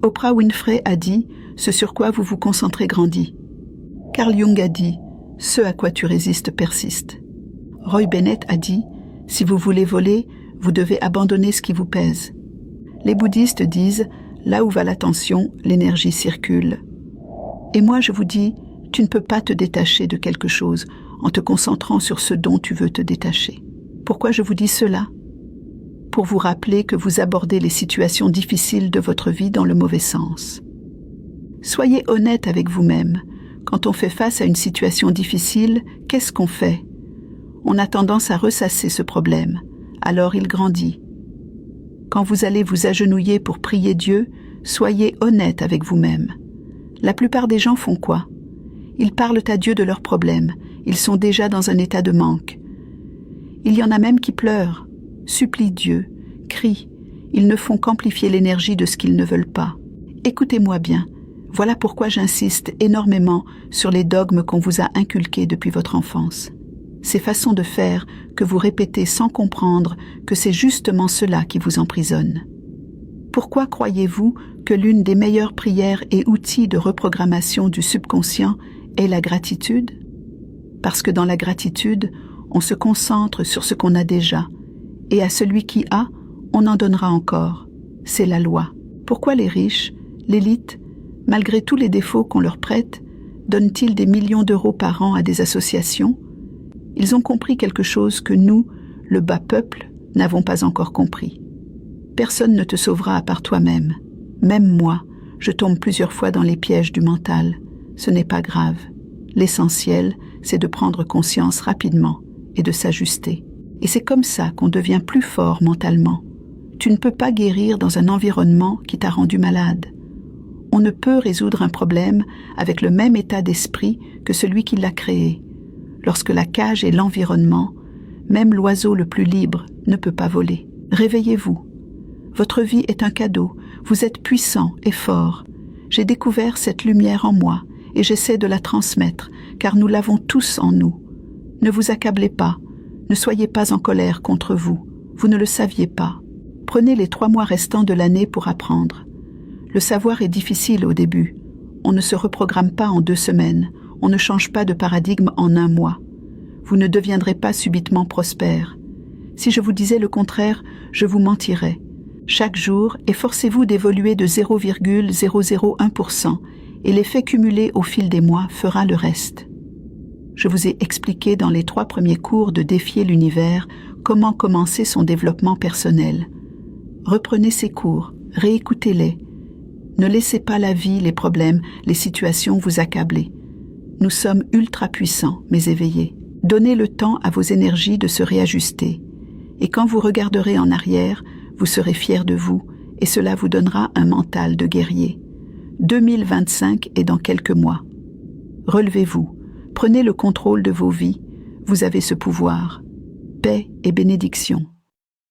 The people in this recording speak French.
Oprah Winfrey a dit « Ce sur quoi vous vous concentrez grandit ». Carl Jung a dit « Ce à quoi tu résistes persiste ». Roy Bennett a dit « Si vous voulez voler, vous devez abandonner ce qui vous pèse ». Les bouddhistes disent « Là où va l'attention, l'énergie circule ». Et moi je vous dis « Tu ne peux pas te détacher de quelque chose en te concentrant sur ce dont tu veux te détacher ». Pourquoi je vous dis cela ? Pour vous rappeler que vous abordez les situations difficiles de votre vie dans le mauvais sens. Soyez honnête avec vous-même. Quand on fait face à une situation difficile, qu'est-ce qu'on fait ? On a tendance à ressasser ce problème, alors il grandit. Quand vous allez vous agenouiller pour prier Dieu, soyez honnête avec vous-même. La plupart des gens font quoi ? Ils parlent à Dieu de leurs problèmes, ils sont déjà dans un état de manque. Il y en a même qui pleurent, supplient Dieu, crient, ils ne font qu'amplifier l'énergie de ce qu'ils ne veulent pas. Écoutez-moi bien, voilà pourquoi j'insiste énormément sur les dogmes qu'on vous a inculqués depuis votre enfance. Ces façons de faire que vous répétez sans comprendre que c'est justement cela qui vous emprisonne. Pourquoi croyez-vous que l'une des meilleures prières et outils de reprogrammation du subconscient est la gratitude ? Parce que dans la gratitude, on se concentre sur ce qu'on a déjà, et à celui qui a, on en donnera encore. C'est la loi. Pourquoi les riches, l'élite, malgré tous les défauts qu'on leur prête, donnent-ils des millions d'euros par an à des associations ? Ils ont compris quelque chose que nous, le bas peuple, n'avons pas encore compris. Personne ne te sauvera à part toi-même. Même moi, je tombe plusieurs fois dans les pièges du mental. Ce n'est pas grave. L'essentiel, c'est de prendre conscience rapidement et de s'ajuster. Et c'est comme ça qu'on devient plus fort mentalement. Tu ne peux pas guérir dans un environnement qui t'a rendu malade. On ne peut résoudre un problème avec le même état d'esprit que celui qui l'a créé. Lorsque la cage est l'environnement, même l'oiseau le plus libre ne peut pas voler. Réveillez-vous. Votre vie est un cadeau. Vous êtes puissant et fort. J'ai découvert cette lumière en moi et j'essaie de la transmettre, car nous l'avons tous en nous. Ne vous accablez pas. Ne soyez pas en colère contre vous. Vous ne le saviez pas. Prenez les 3 mois restants de l'année pour apprendre. Le savoir est difficile au début. On ne se reprogramme pas en 2 semaines. On ne change pas de paradigme en 1 mois. Vous ne deviendrez pas subitement prospère. Si je vous disais le contraire, je vous mentirais. Chaque jour, efforcez-vous d'évoluer de 0,001% et l'effet cumulé au fil des mois fera le reste. Je vous ai expliqué dans les 3 premiers cours de Défier l'univers comment commencer son développement personnel. Reprenez ces cours, réécoutez-les. Ne laissez pas la vie, les problèmes, les situations vous accabler. Nous sommes ultra puissants, mais éveillés. Donnez le temps à vos énergies de se réajuster. Et quand vous regarderez en arrière, vous serez fiers de vous et cela vous donnera un mental de guerrier. 2025 est dans quelques mois. Relevez-vous, prenez le contrôle de vos vies, vous avez ce pouvoir. Paix et bénédiction.